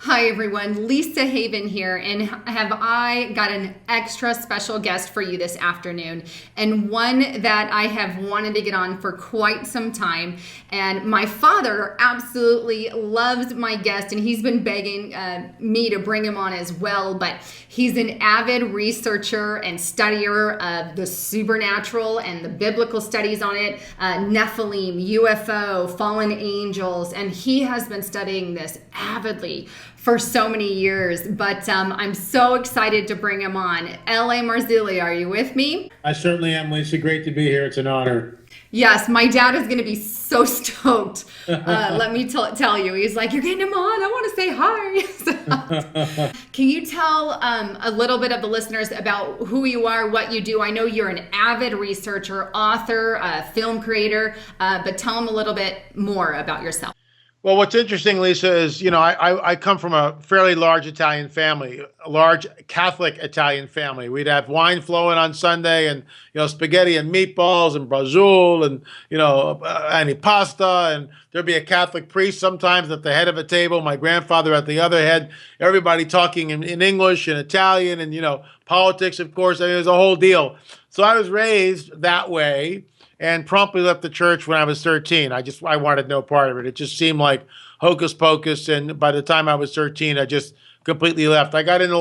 Hi everyone, Lisa Haven here, and have I got an extra special guest for you this afternoon, and one that I have wanted to get on for quite some time. And my father absolutely loves my guest, and he's been begging me to bring him on as well. But he's an avid researcher and studier of the supernatural and the biblical studies on it, Nephilim, UFO, fallen angels, and he has been studying this avidly for so many years. But I'm so excited to bring him on. L.A. Marzulli, are you with me? I certainly am, Lisa. Great to be here. It's an honor. Yes, my dad is going to be so stoked. Let me tell you. He's like, you're getting him on. I want to say hi. Can you tell a little bit of the listeners about who you are, what you do? I know you're an avid researcher, author, film creator, but tell them a little bit more about yourself. Well, what's interesting, Lisa, is, I come from a fairly large Italian family, a large Catholic Italian family. We'd have wine flowing on Sunday and, spaghetti and meatballs and braciole and, antipasta. And there'd be a Catholic priest sometimes at the head of a table, my grandfather at the other head, everybody talking in English and Italian and, politics, of course. I mean, it was a whole deal. So I was raised that way, and promptly left the church when I was 13. I wanted no part of it. It just seemed like hocus pocus. And by the time I was 13, I just completely left. I got into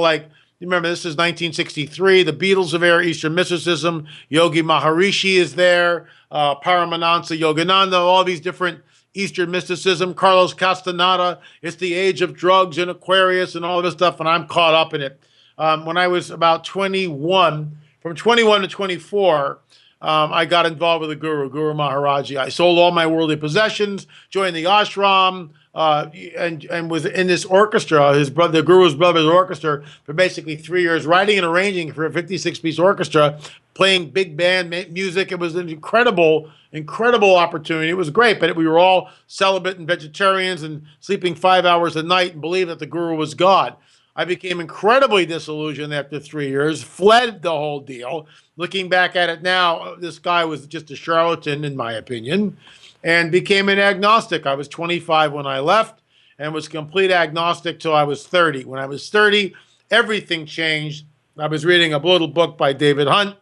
remember, this is 1963. The Beatles are there, Eastern mysticism. Yogi Maharishi is there. Paramanansa Yogananda, all these different Eastern mysticism. Carlos Castaneda. It's the age of drugs and Aquarius and all this stuff. And I'm caught up in it. When I was about 21, from 21 to 24, I got involved with the Guru Maharaji. I sold all my worldly possessions, joined the ashram, and was in this orchestra, the Guru's brother's orchestra, for basically 3 years, writing and arranging for a 56-piece orchestra, playing big band music. It was an incredible opportunity. It was great, but we were all celibate and vegetarians and sleeping 5 hours a night and believed that the Guru was God. I became incredibly disillusioned after 3 years, fled the whole deal. Looking back at it now, this guy was just a charlatan, in my opinion, and became an agnostic. I was 25 when I left and was complete agnostic till I was 30. When I was 30, everything changed. I was reading a little book by David Hunt,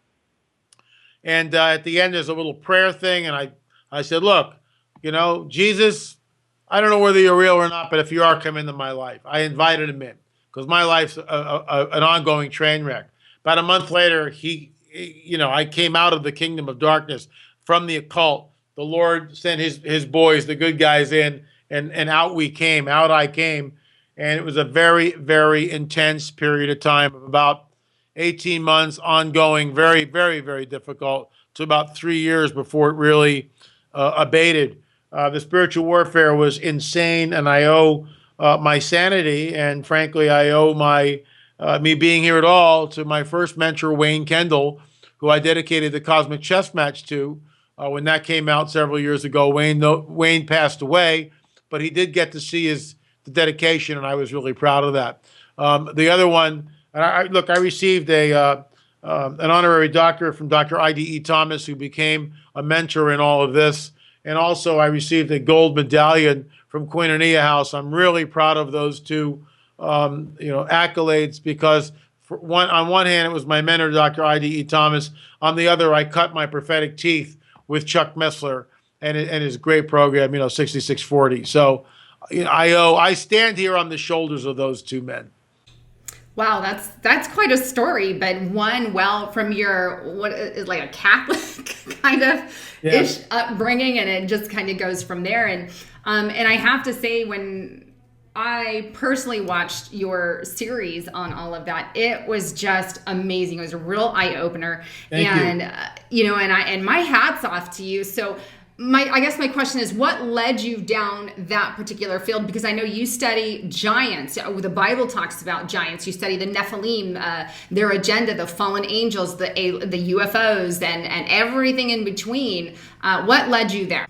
and at the end there's a little prayer thing, and I said, look, Jesus, I don't know whether you're real or not, but if you are, come into my life. I invited him in, because my life's an ongoing train wreck. About a month later, I came out of the kingdom of darkness, from the occult. The Lord sent his boys, the good guys, in, and out I came. And it was a very, very intense period of time of about 18 months, ongoing, very, very, very difficult, to about 3 years before it really abated. The spiritual warfare was insane, and I owe my sanity, and frankly, I owe me being here at all to my first mentor, Wayne Kendall, who I dedicated the Cosmic Chess Match to. When that came out several years ago, Wayne passed away, but he did get to see the dedication, and I was really proud of that. The other one, and I received an honorary doctorate from Dr. I.D.E. Thomas, who became a mentor in all of this, and also I received a gold medallion from Koinonia House. I'm really proud of those two, accolades, because on one hand, it was my mentor, Dr. I.D.E. Thomas. On the other, I cut my prophetic teeth with Chuck Missler and his great program, 6640. So, I stand here on the shoulders of those two men. Wow, that's quite a story, but one, from your, what is like a Catholic kind of ish upbringing, and it just kind of goes from there. And I have to say, when I personally watched your series on all of that, it was just amazing. It was a real eye opener. Thank you. And my hat's off to you. So I guess my question is, what led you down that particular field? Because I know you study giants. The Bible talks about giants. You study the Nephilim, their agenda, the fallen angels, the UFOs, and everything in between. What led you there?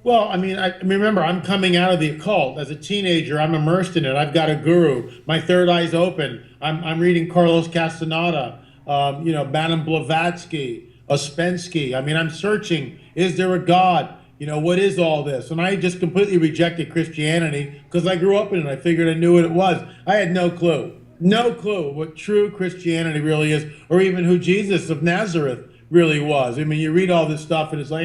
Well, remember, I'm coming out of the occult. As a teenager, I'm immersed in it. I've got a guru. My third eye's open. I'm reading Carlos Castaneda. Madame Blavatsky, Ouspensky. I mean, I'm searching, is there a God? What is all this? And I just completely rejected Christianity because I grew up in it. I figured I knew what it was. I had no clue what true Christianity really is, or even who Jesus of Nazareth really was. I mean, you read all this stuff and it's like,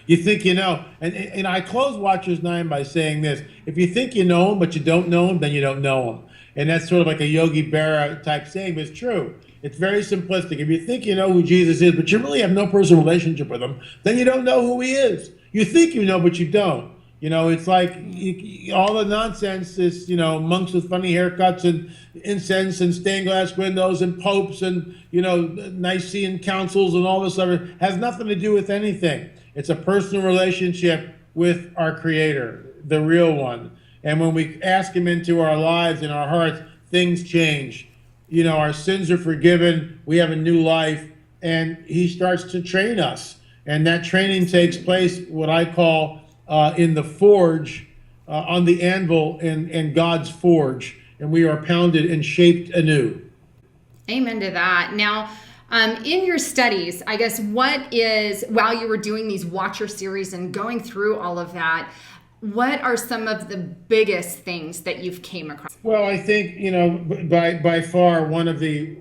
you think you know. And I close Watchers 9 by saying this: if you think you know him but you don't know him, then you don't know him. And that's sort of like a Yogi Berra type saying, but it's true. It's very simplistic. If you think you know who Jesus is, but you really have no personal relationship with him, then you don't know who he is. You think you know, but you don't. It's like all the nonsense is, monks with funny haircuts and incense and stained glass windows and popes and, Nicene councils and all this stuff has nothing to do with anything. It's a personal relationship with our Creator, the real one. And when we ask him into our lives and our hearts, things change. Our sins are forgiven. We have a new life, and he starts to train us. And that training takes place, what I call in the forge, on the anvil in God's forge, and we are pounded and shaped anew. Amen to that. Now, in your studies, I guess, while you were doing these Watcher series and going through all of that, what are some of the biggest things that you've came across? Well, I think, by far one of the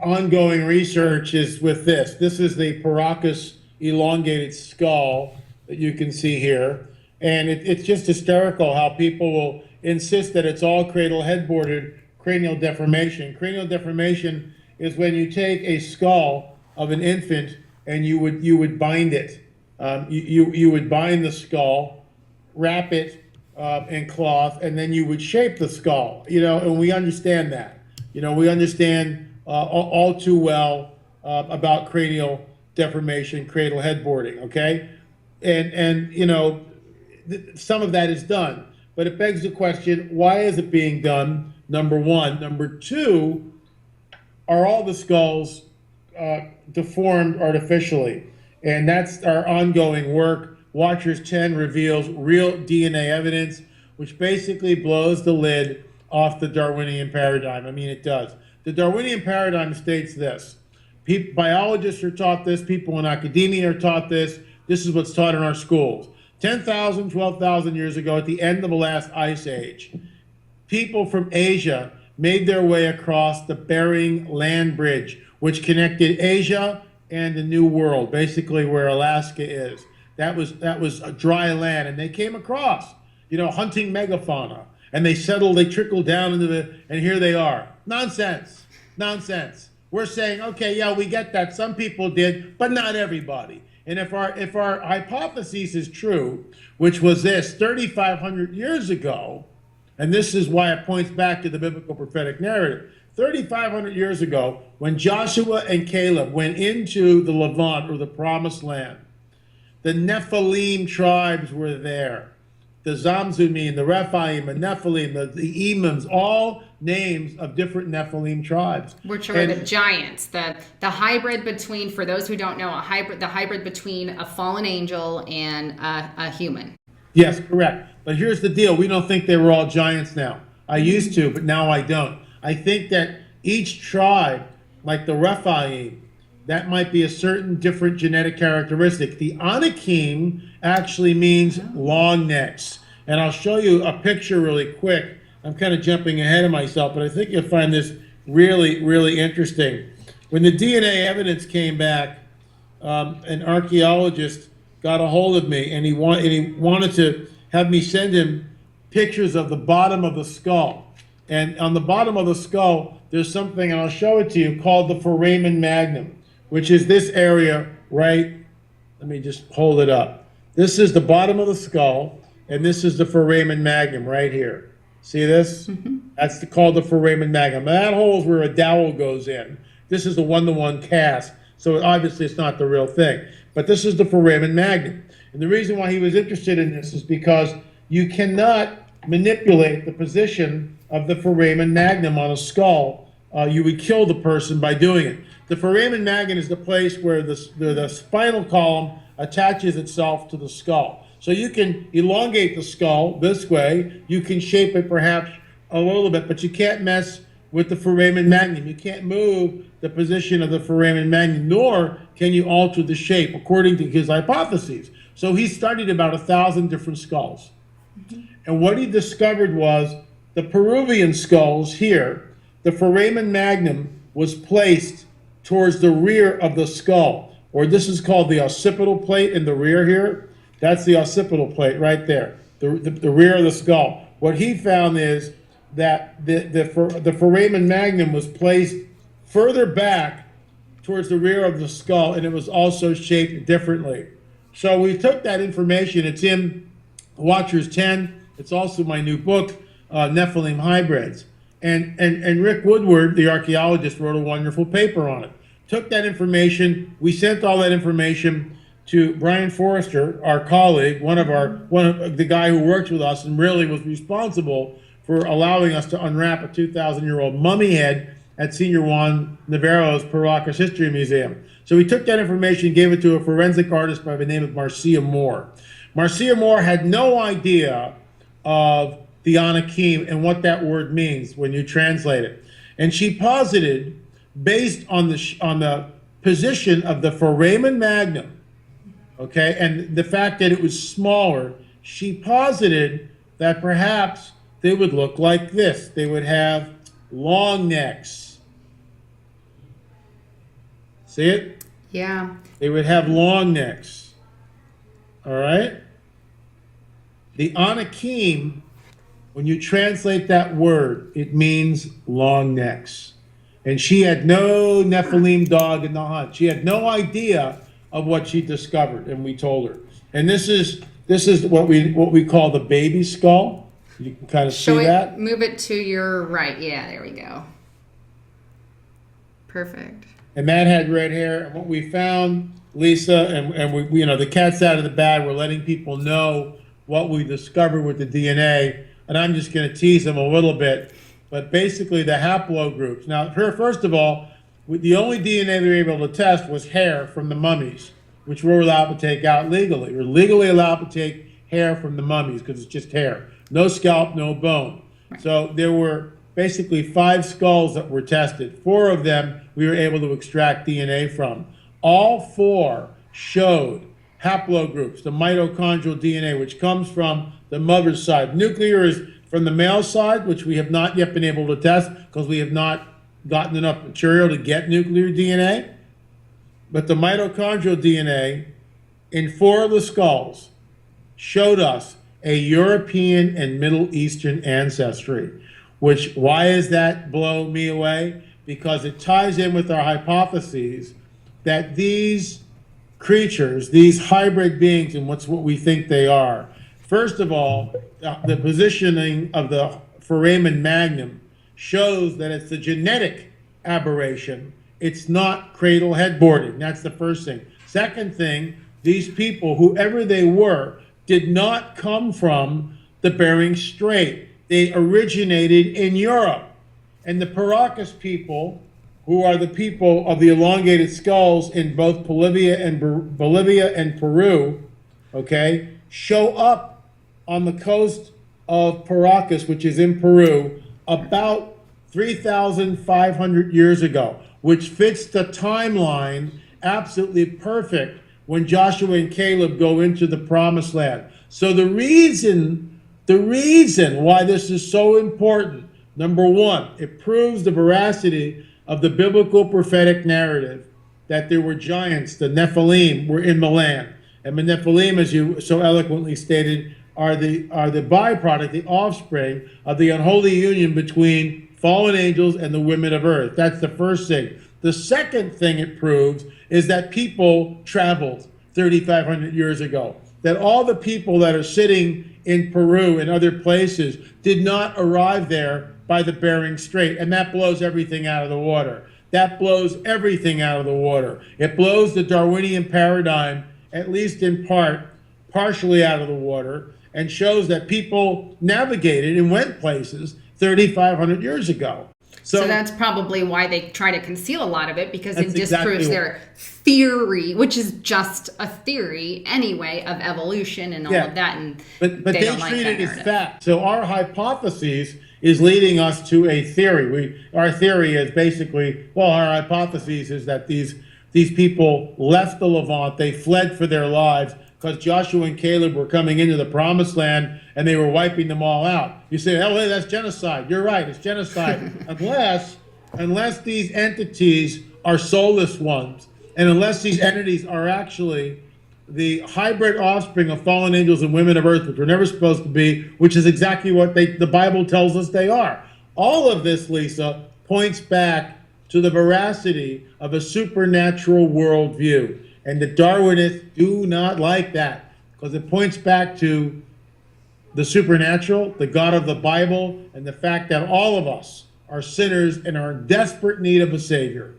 ongoing research is with this. This is the Paracas elongated skull that you can see here. And it's just hysterical how people will insist that it's all head-boarded cranial deformation. Cranial deformation is when you take a skull of an infant and you would bind it. You would bind the skull, wrap it in cloth, and then you would shape the skull. And we understand that. We understand all too well about cranial deformation, cranial headboarding. Okay, and some of that is done, but it begs the question: why is it being done? Number one. Number two, are all the skulls deformed artificially? And that's our ongoing work. Watchers 10 reveals real DNA evidence, which basically blows the lid off the Darwinian paradigm. I mean, it does. The Darwinian paradigm states this. Biologists are taught this. People in academia are taught this. This is what's taught in our schools. 10,000, 12,000 years ago, at the end of the last ice age, people from Asia made their way across the Bering Land Bridge, which connected Asia and the New World, basically where Alaska is. That was a dry land, and they came across, hunting megafauna, and they trickled down and here they are. Nonsense. We're saying, okay, yeah, we get that. Some people did, but not everybody. And if our hypothesis is true, which was this 3,500 years ago, and this is why it points back to the biblical prophetic narrative, 3,500 years ago, when Joshua and Caleb went into the Levant, or the Promised Land, the Nephilim tribes were there. The Zamzummim, the Rephaim, the Nephilim, the Emims, all names of different Nephilim tribes. Which are the giants, the hybrid between, for those who don't know, the hybrid between a fallen angel and a human. Yes, correct. But here's the deal. We don't think they were all giants now. I used to, but now I don't. I think that each tribe, like the Rephaim, that might be a certain different genetic characteristic. The Anakim actually means long necks. And I'll show you a picture really quick. I'm kind of jumping ahead of myself, but I think you'll find this really, really interesting. When the DNA evidence came back, an archaeologist got a hold of me, and he wanted to have me send him pictures of the bottom of the skull. And on the bottom of the skull, there's something, and I'll show it to you, called the foramen magnum, which is this area right. Let me just hold it up. This is the bottom of the skull, and this is the foramen magnum right here. See this? Mm-hmm. That's called the foramen magnum. That hole is where a dowel goes in. This is the one-to-one cast, so obviously it's not the real thing. But this is the foramen magnum. And the reason why he was interested in this is because you cannot manipulate the position of the foramen magnum on a skull. You would kill the person by doing it. The foramen magnum is the place where the spinal column attaches itself to the skull. So you can elongate the skull this way. You can shape it perhaps a little bit, but you can't mess with the foramen magnum. You can't move the position of the foramen magnum, nor can you alter the shape according to his hypotheses. So he studied about 1,000 different skulls. And what he discovered was the Peruvian skulls here, the foramen magnum was placed towards the rear of the skull, or this is called the occipital plate in the rear here. That's the occipital plate right there, the rear of the skull. What he found is that the foramen magnum was placed further back towards the rear of the skull, and it was also shaped differently. So we took that information. It's in Watchers 10. It's also my new book, Nephilim Hybrids. And Rick Woodward, the archaeologist, wrote a wonderful paper on it. Took that information. We sent all that information to Brian Forrester, our colleague, one of the guy who works with us and really was responsible for allowing us to unwrap a 2,000-year-old mummy head at Senior Juan Navarro's Paracas History Museum. So we took that information and gave it to a forensic artist by the name of Marcia Moore. Marcia Moore had no idea of the Anakim and what that word means when you translate it. And she posited, based on the position of the foramen magnum, okay, and the fact that it was smaller, she posited that perhaps they would look like this. They would have long necks. See it? Yeah. They would have long necks. All right? The Anakim, when you translate that word, it means long necks. And she had no Nephilim dog in the hunt. She had no idea of what she discovered, and we told her. And this is what we call the baby skull. You can kind of see that. Move it to your right. Yeah, there we go. Perfect. And that had red hair. And what we found, Lisa, and we, the cat's out of the bag. We're letting people know what we discovered with the DNA. And I'm just going to tease them a little bit. But basically, the haplogroups. Now, first of all, the only DNA they were able to test was hair from the mummies, which we're allowed to take out legally. We're legally allowed to take hair from the mummies because it's just hair. No scalp, no bone. Right. So there were basically 5 skulls that were tested. 4 of them we were able to extract DNA from. All 4 showed haplogroups, the mitochondrial DNA, which comes from the mother's side. Nuclear is from the male side, which we have not yet been able to test because we have not gotten enough material to get nuclear DNA. But the mitochondrial DNA in 4 of the skulls showed us a European and Middle Eastern ancestry, which, why does that blow me away? Because it ties in with our hypotheses that these creatures, these hybrid beings, and what we think they are. First of all, the positioning of the foramen magnum shows that it's a genetic aberration. It's not cradle headboarding. That's the first thing. Second thing, these people, whoever they were, did not come from the Bering Strait. They originated in Europe. And the Paracas people, who are the people of the elongated skulls in both Bolivia and Peru, okay, show up on the coast of Paracas, which is in Peru, about 3,500 years ago, which fits the timeline absolutely perfect when Joshua and Caleb go into the promised land. So the reason why this is so important, number one, it proves the veracity of the biblical prophetic narrative that there were giants, the Nephilim were in the land. And the Nephilim, as you so eloquently stated, are the byproduct, the offspring of the unholy union between fallen angels and the women of earth. That's the first thing. The second thing it proves is that people traveled 3,500 years ago. That all the people that are sitting in Peru and other places did not arrive there by the Bering Strait. And that blows everything out of the water. That blows everything out of the water. It blows the Darwinian paradigm, at least in part, partially out of the water, and shows that people navigated and went places 3,500 years ago. So that's probably why they try to conceal a lot of it, because it disproves their theory, which is just a theory anyway of evolution and all of that. And but they treat it as fact. So our hypothesis is leading us to a theory. Our theory is basically, well, our hypothesis is that these people left the Levant, they fled for their lives because Joshua and Caleb were coming into the promised land and they were wiping them all out. You say, oh, hey, that's genocide. You're right, it's genocide. unless these entities are soulless ones, and unless these entities are actually the hybrid offspring of fallen angels and women of earth, which were never supposed to be, which is exactly what the Bible tells us they are. All of this, Lisa, points back to the veracity of a supernatural worldview. And the Darwinists do not like that, because it points back to the supernatural, the God of the Bible, and the fact that all of us are sinners and are in desperate need of a Savior.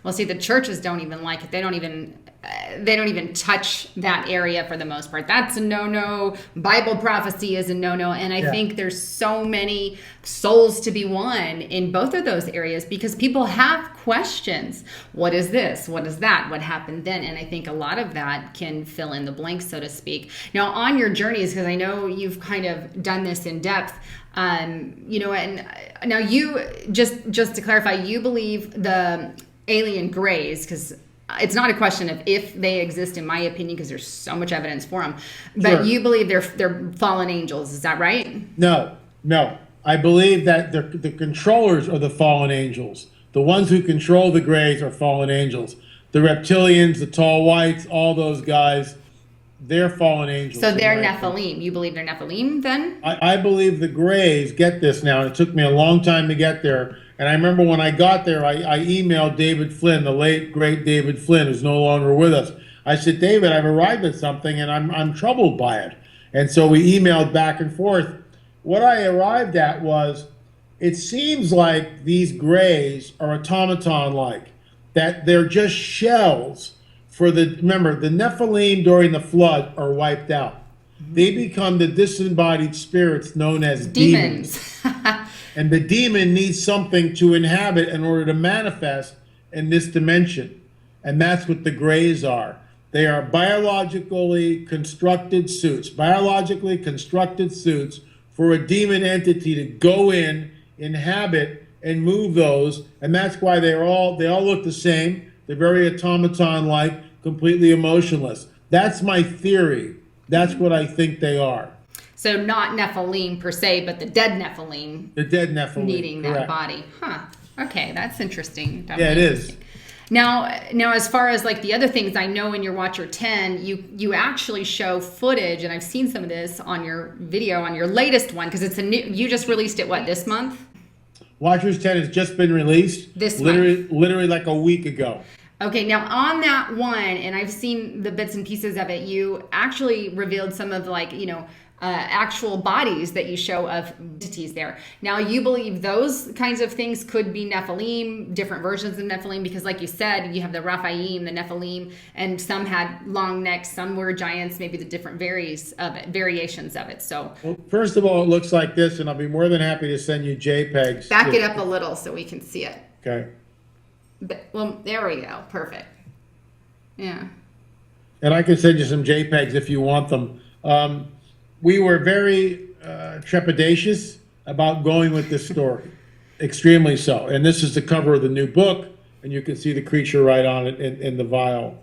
Well, see, the churches don't even like it. They don't even touch that area for the most part. That's a no-no. Bible prophecy is a no-no. And I think there's so many souls to be won in both of those areas because people have questions. What is this? What is that? What happened then? And I think a lot of that can fill in the blanks, so to speak. Now, on your journeys, because I know you've kind of done this in depth, and now you, just to clarify, you believe the alien grays, because it's not a question of if they exist, in my opinion, because there's so much evidence for them. But Sure. You believe they're fallen angels. Is that right? No. I believe that the controllers are the fallen angels. The ones who control the grays are fallen angels. The reptilians, the tall whites, all those guys, they're fallen angels. So they're Nephilim. You believe they're Nephilim then? I believe the grays, get this now, and it took me a long time to get there. And I remember when I got there, I emailed David Flynn, the late, great David Flynn, who's no longer with us. I said, David, I've arrived at something and I'm troubled by it. And so we emailed back and forth. What I arrived at was, it seems like these grays are automaton-like, that they're just shells for remember, the Nephilim during the flood are wiped out. They become the disembodied spirits known as demons. And the demon needs something to inhabit in order to manifest in this dimension. And that's what the grays are. They are biologically constructed suits for a demon entity to go in, inhabit, and move those. And that's why they all look the same. They're very automaton-like, completely emotionless. That's my theory. That's what I think they are. So not Nephilim per se, but the dead Nephilim. The dead Nephilim. Needing that correct. body. Huh. Okay, that's interesting. Yeah, it is. Now, as far as like the other things, I know in your Watcher 10, you actually show footage, and I've seen some of this on your video, on your latest one, because it's you just released it, what, this month? Watchers 10 has just been released. Literally like a week ago. Okay, now on that one, and I've seen the bits and pieces of it, you actually revealed some of actual bodies that you show of entities there. Now, you believe those kinds of things could be Nephilim, different versions of Nephilim, because like you said, you have the Raphaim, the Nephilim, and some had long necks, some were giants, maybe the different variations of it. So, well, first of all, it looks like this, and I'll be more than happy to send you JPEGs. Back it up a little so we can see it. Okay. Well, there we go. Perfect. Yeah. And I can send you some JPEGs if you want them. We were very trepidatious about going with this story, extremely so. And this is the cover of the new book, and you can see the creature right on it in the vial.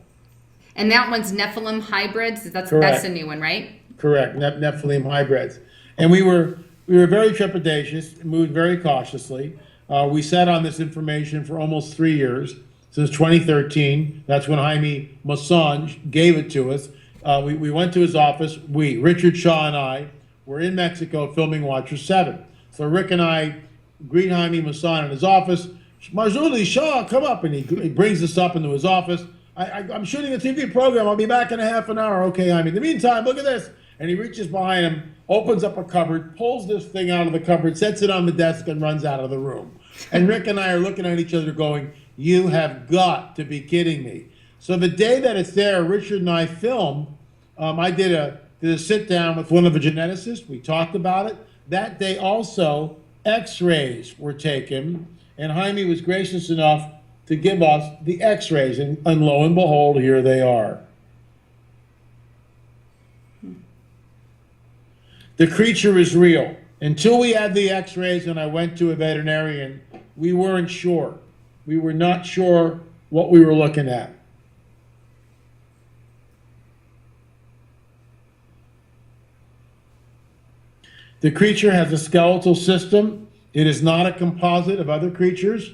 And that one's Nephilim hybrids. That's a new one, right? Correct, Nephilim hybrids. And we were very trepidatious, moved very cautiously. We sat on this information for almost 3 years, since 2013. That's when Jaime Maussan gave it to us. We went to his office. Richard Shaw and I, were in Mexico filming Watcher 7. So Rick and I greet Jaime Maussan in his office. Marzulli, Shaw, come up. And he brings us up into his office. I'm shooting a TV program. I'll be back in a half an hour. Okay, Jaime. In the meantime, look at this. And he reaches behind him, opens up a cupboard, pulls this thing out of the cupboard, sets it on the desk, and runs out of the room. And Rick and I are looking at each other going, you have got to be kidding me. So the day that it's there, Richard and I filmed. I did a sit down with one of the geneticists. We talked about it. That day also, X-rays were taken, and Jaime was gracious enough to give us the X-rays, and lo and behold, here they are. The creature is real. Until we had the x-rays and I went to a veterinarian, we weren't sure. We were not sure what we were looking at. The creature has a skeletal system. It is not a composite of other creatures.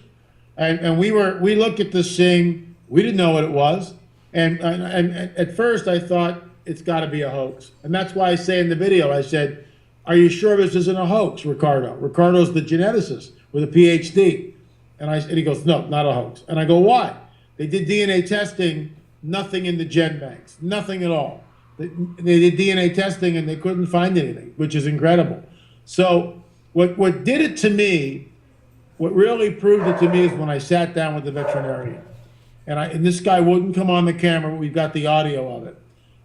And we looked at this thing. We didn't know what it was. And at first I thought it's got to be a hoax. And that's why I say in the video, I said, are you sure this isn't a hoax, Ricardo? Ricardo's the geneticist with a PhD. And he goes, no, not a hoax. And I go, why? They did DNA testing, nothing in the gen banks, nothing at all. They did DNA testing and they couldn't find anything, which is incredible. So what did it to me, what really proved it to me is when I sat down with the veterinarian. And this guy wouldn't come on the camera, but we've got the audio of it.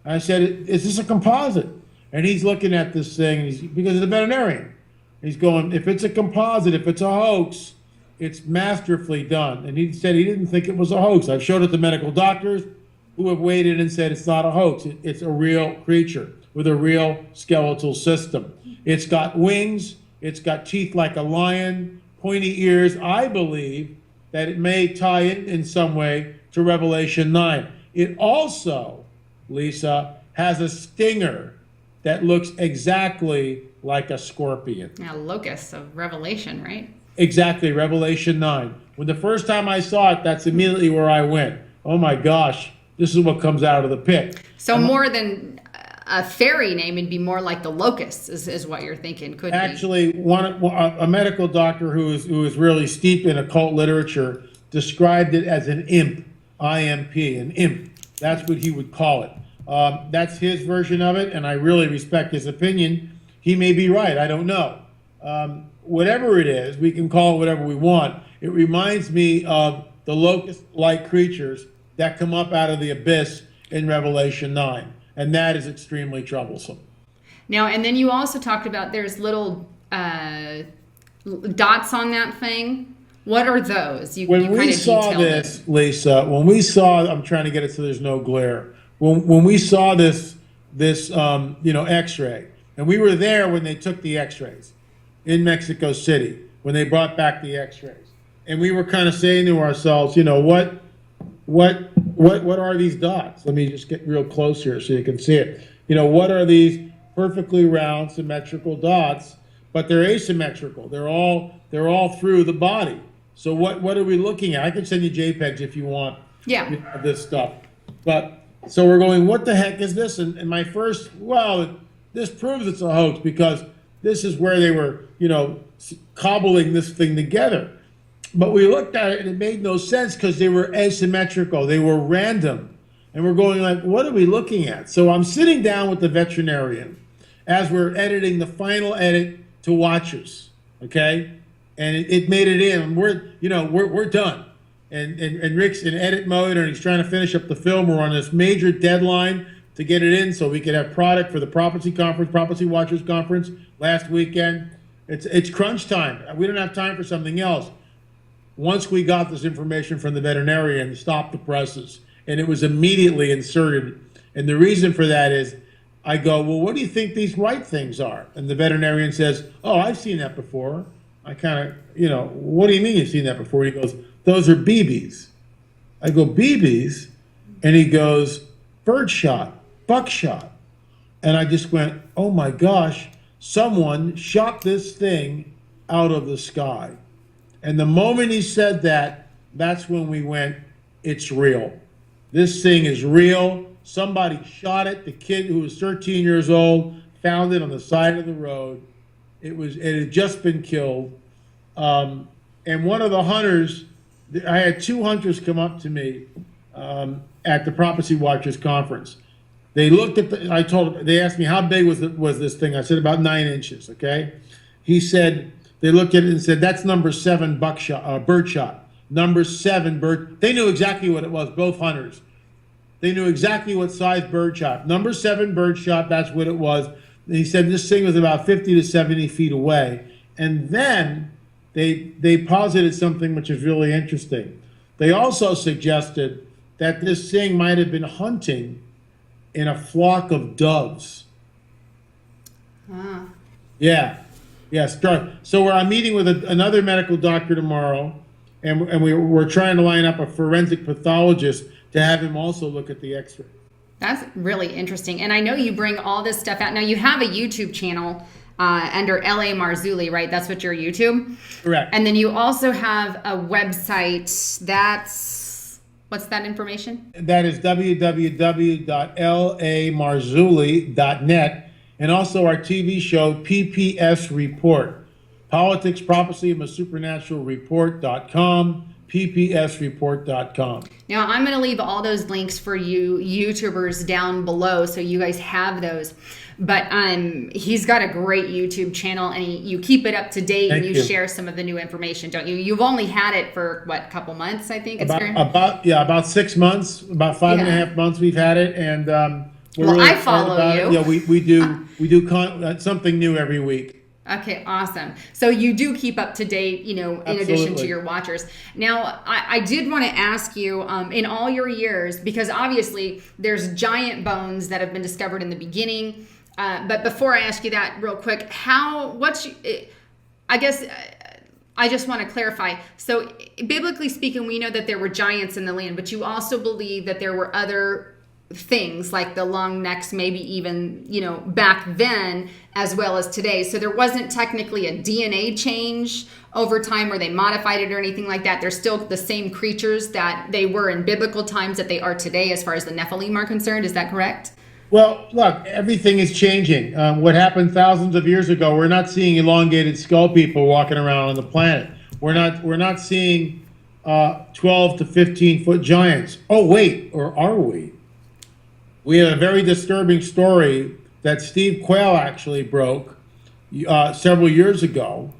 And I said, is this a composite? And he's looking at this thing, because he's a veterinarian. He's going, if it's a composite, if it's a hoax, it's masterfully done. And he said he didn't think it was a hoax. I've showed it to medical doctors who have weighed it and said it's not a hoax. It's a real creature with a real skeletal system. It's got wings. It's got teeth like a lion, pointy ears. I believe that it may tie in some way to Revelation 9. It also, Lisa, has a stinger that looks exactly like a scorpion. Yeah, locusts of Revelation, right? Exactly, Revelation 9. When the first time I saw it, that's immediately where I went. Oh my gosh, this is what comes out of the pit. So more than a fairy name, it'd be more like the locusts, is what you're thinking, could Actually, a medical doctor who is really steep in occult literature described it as an imp, I-M-P, an imp. That's what he would call it. That's his version of it, and I really respect his opinion. He may be right, I don't know. Whatever it is, we can call it whatever we want. It reminds me of the locust-like creatures that come up out of the abyss in Revelation 9, and that is extremely troublesome. Now, and then you also talked about there's little dots on that thing. What are those? When we saw this, Lisa, I'm trying to get it so there's no glare. When we saw this X-ray, and we were there when they took the X-rays in Mexico City, when they brought back the X-rays, and we were kind of saying to ourselves, what are these dots? Let me just get real close here so you can see it. What are these perfectly round, symmetrical dots? But they're asymmetrical. They're all through the body. So what are we looking at? I can send you JPEGs if you want. Yeah. Of this stuff. But so we're going, what the heck is this? And my first, this proves it's a hoax because this is where they were, cobbling this thing together. But we looked at it and it made no sense because they were asymmetrical. They were random. And we're going like, what are we looking at? So I'm sitting down with the veterinarian as we're editing the final edit to Watchers, okay? And it made it in. We're done. And Rick's in edit mode and he's trying to finish up the film. We're on this major deadline to get it in so we could have product for the Prophecy Watchers Conference last weekend. It's crunch time. We don't have time for something else. Once we got this information from the veterinarian, stopped the presses, and it was immediately inserted. And the reason for that is, I go, well, what do you think these white things are? And the veterinarian says, oh, I've seen that before. I kind of, what do you mean you've seen that before? He goes, those are BBs. I go, BBs? And he goes, birdshot, buckshot. And I just went, oh my gosh, someone shot this thing out of the sky. And the moment he said that, that's when we went, it's real. This thing is real. Somebody shot it. The kid who was 13 years old found it on the side of the road. It had just been killed. And one of the hunters, I had two hunters come up to me at the Prophecy Watchers Conference. They looked at they asked me, how big was this thing? I said, about 9 inches, okay? He said, they looked at it and said, that's number 7 birdshot. Number 7 bird. They knew exactly what it was, both hunters. They knew exactly what size birdshot. Number 7 birdshot, that's what it was. And he said this thing was about 50 to 70 feet away. And then they posited something which is really interesting. They also suggested that this thing might have been hunting in a flock of doves. Ah. Yeah. Yes, dark. So I'm meeting with another medical doctor tomorrow, and we're trying to line up a forensic pathologist to have him also look at the X-ray. That's really interesting. And I know you bring all this stuff out. Now, you have a YouTube channel under LA Marzulli, right? That's what your YouTube? Correct. And then you also have a website that's, what's that information? That is www.lamarzulli.net, and also our TV show, PPS Report, Politics, Prophecy, and a Supernatural Report.com. ppsreport.com. Now, I'm going to leave all those links for you YouTubers down below so you guys have those. But he's got a great YouTube channel, and you keep it up to date. Thank and you. Share some of the new information, don't you? You've only had it for, what, a couple months, I think? About 6 months, about five and a half months we've had it. And we're well, really I follow you. Yeah, we do something new every week. Okay, awesome. So you do keep up to date, in Absolutely. addition to your watchers. Now, I did want to ask you, in all your years, because obviously there's giant bones that have been discovered in the beginning. But before I ask you that real quick, I just want to clarify. So biblically speaking, we know that there were giants in the land, but you also believe that there were other things like the long necks, maybe even, back then as well as today. So there wasn't technically a DNA change over time where they modified it or anything like that. They're still the same creatures that they were in biblical times that they are today as far as the Nephilim are concerned. Is that correct? Well, look, everything is changing. What happened thousands of years ago, we're not seeing elongated skull people walking around on the planet. We're not seeing 12 to 15 foot giants. Oh, wait, or are we? We had a very disturbing story that Steve Quayle actually broke several years ago.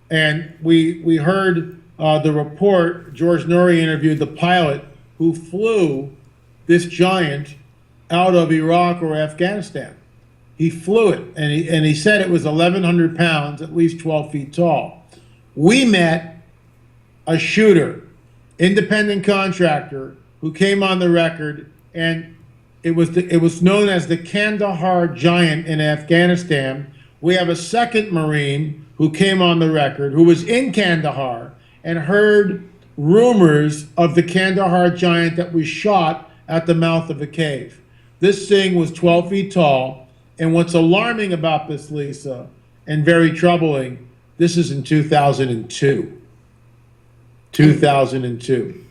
And we heard the report. George Norrie interviewed the pilot who flew this giant out of Iraq or Afghanistan. He flew it, and he said it was 1,100 pounds, at least 12 feet tall. We met a shooter, independent contractor, who came on the record, and it was known as the Kandahar Giant in Afghanistan. We have a second Marine who came on the record, who was in Kandahar and heard rumors of the Kandahar Giant that was shot at the mouth of a cave. This thing was 12 feet tall, and what's alarming about this, Lisa, and very troubling, this is in 2002. 2002.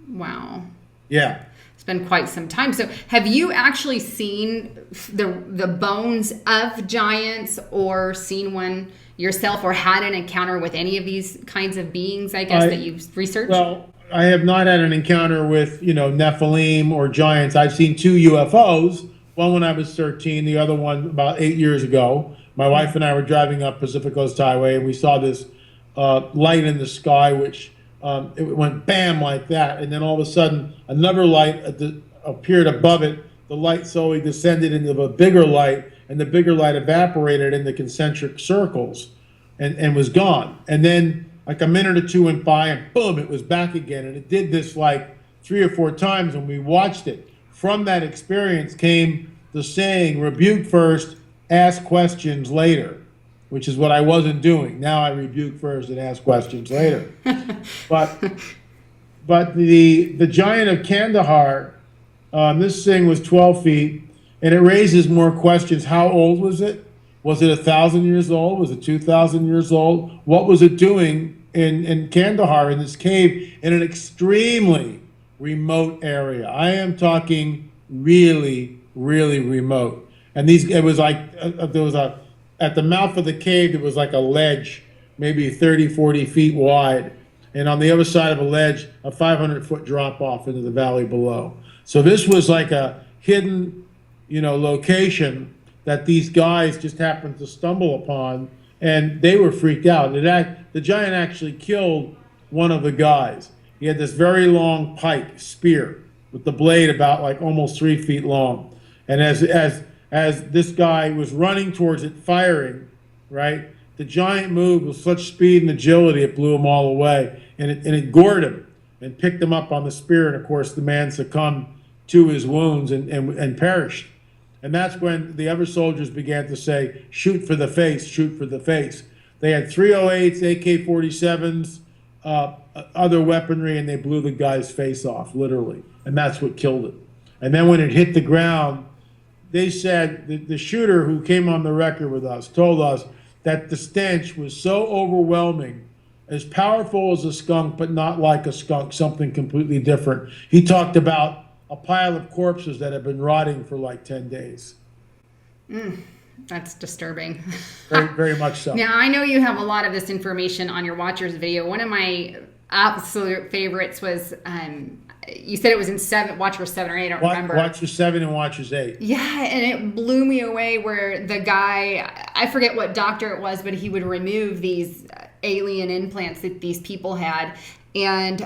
Wow. Yeah. It's been quite some time. So have you actually seen the bones of giants or seen one yourself or had an encounter with any of these kinds of beings, I guess, that you've researched? Well, I have not had an encounter with, Nephilim or giants. I've seen 2 UFOs, one when I was 13, the other one about 8 years ago. My wife and I were driving up Pacific Coast Highway, and we saw this light in the sky, which it went bam like that. And then all of a sudden, another light appeared above it. The light slowly descended into a bigger light, and the bigger light evaporated into concentric circles and was gone. And then like a minute or two went by, and boom, it was back again. And it did this like 3 or 4 times, and we watched it. From that experience came the saying, rebuke first, ask questions later, which is what I wasn't doing. Now I rebuke first and ask questions later. But the giant of Kandahar, this thing was 12 feet, and it raises more questions. How old was it? Was it 1,000 years old? Was it 2,000 years old? What was it doing in Kandahar, in this cave, in an extremely remote area? I am talking really, really remote. And it was like, at the mouth of the cave, there was like a ledge, maybe 30, 40 feet wide. And on the other side of a ledge, a 500-foot drop off into the valley below. So this was like a hidden, location that these guys just happened to stumble upon, and they were freaked out. The giant actually killed one of the guys. He had this very long pike, spear, with the blade about like almost 3 feet long. And as this guy was running towards it, firing, right, the giant moved with such speed and agility, it blew him all away. And it gored him and picked him up on the spear. And of course, the man succumbed to his wounds and perished. And that's when the other soldiers began to say, shoot for the face, shoot for the face. They had 308s, AK-47s, other weaponry, and they blew the guy's face off, literally. And that's what killed it. And then when it hit the ground, they said that the shooter who came on the record with us told us that the stench was so overwhelming, as powerful as a skunk, but not like a skunk, something completely different. He talked about a pile of corpses that have been rotting for like 10 days. That's disturbing. Very, very much so. Now, I know you have a lot of this information on your Watchers video. One of my absolute favorites was, you said it was in Watchers 7 or 8, I don't remember. Watchers 7 and Watchers 8. Yeah, and it blew me away where the guy, I forget what doctor it was, but he would remove these alien implants that these people had. And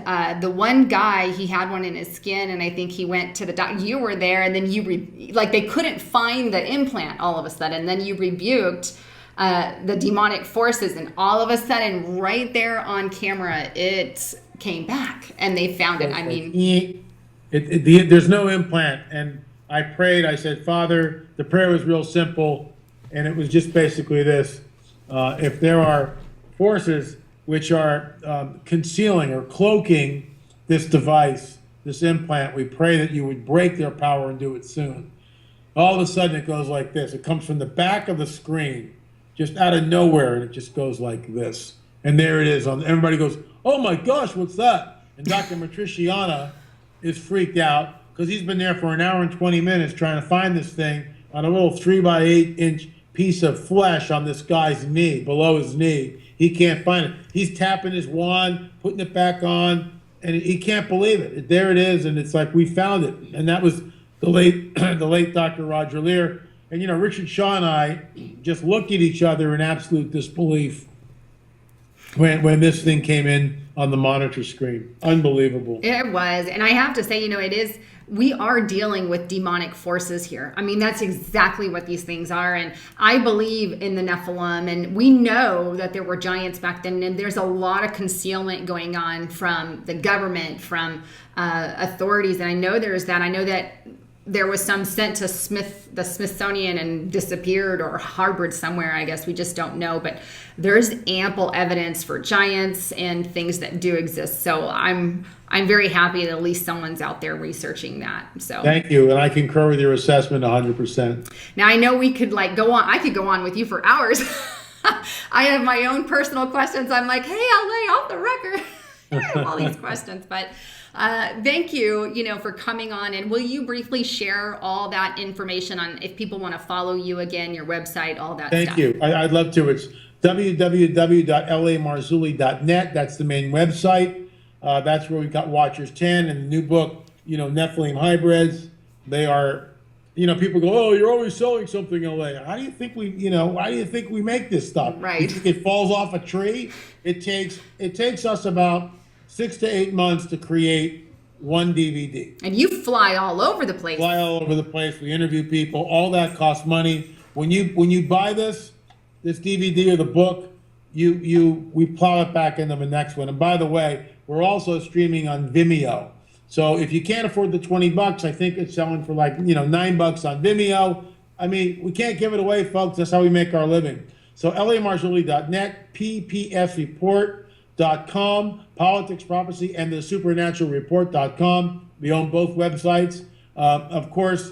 the one guy, he had one in his skin, and I think he went to the doctor. You were there, and then they couldn't find the implant all of a sudden. And then you rebuked the demonic forces, and all of a sudden, right there on camera, it came back, and they found it. I mean, there's no implant. And I prayed. I said, Father, the prayer was real simple, and it was just basically this: if there are forces which are concealing or cloaking this device, this implant, we pray that you would break their power and do it soon. All of a sudden it goes like this. It comes from the back of the screen, just out of nowhere, and it just goes like this. And there it is. Everybody goes, oh my gosh, what's that? And Dr. Matriciana is freaked out because he's been there for an hour and 20 minutes trying to find this thing on a little 3x8-inch piece of flesh on this guy's knee, below his knee. He can't find it. He's tapping his wand, putting it back on, and he can't believe it. There it is, and it's like, we found it. And that was the late Dr. Roger Lear. And, you know, Richard Shaw and I just looked at each other in absolute disbelief when this thing came in on the monitor screen. Unbelievable. It was. And I have to say, you know, we are dealing with demonic forces here. I mean, that's exactly what these things are. And I believe in the Nephilim, and we know that there were giants back then, and there's a lot of concealment going on from the government, from authorities. And I know there's that. I know that there was some sent to the Smithsonian and disappeared or harbored somewhere. I guess we just don't know. But there's ample evidence for giants and things that do exist. So I'm very happy that at least someone's out there researching that. So thank you, and I concur with your assessment 100%. Now I know we could go on. I could go on with you for hours. I have my own personal questions. I'm like, hey, I'll lay off the record. I have all these questions, but thank you, for coming on. And will you briefly share all that information on if people want to follow you again, your website, all that stuff? Thank you. I'd love to. It's www.lamarzulli.net. That's the main website. That's where we've got Watchers 10 and the new book, Nephilim hybrids. They are, people go, oh, you're always selling something, LA. How do you think we make this stuff? Right. You think it falls off a tree? It takes us about 6 to 8 months to create one DVD. And you fly all over the place. We interview people. All that costs money. When you buy this DVD or the book, we plow it back into the next one. And by the way, we're also streaming on Vimeo. So if you can't afford the $20, I think it's selling for $9 on Vimeo. I mean, we can't give it away, folks. That's how we make our living. So lamarzulli.net, ppsreport.com, Politics, Prophecy, and the supernaturalreport.com. We own both websites. Of course,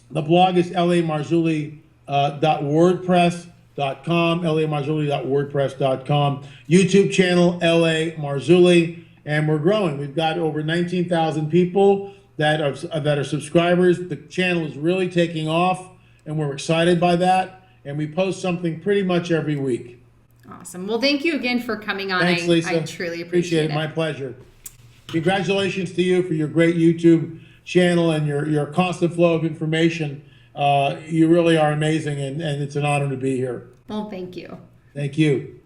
the blog is lamarzulli.wordpress.com, lamarzulli.wordpress.com. YouTube channel, LA Marzulli, and we're growing. We've got over 19,000 people that are subscribers. The channel is really taking off, and we're excited by that. And we post something pretty much every week. Awesome. Well, thank you again for coming on. Thanks, Lisa. I truly appreciate it. My pleasure. Congratulations to you for your great YouTube channel and your constant flow of information. You really are amazing, and it's an honor to be here. Well, thank you. Thank you.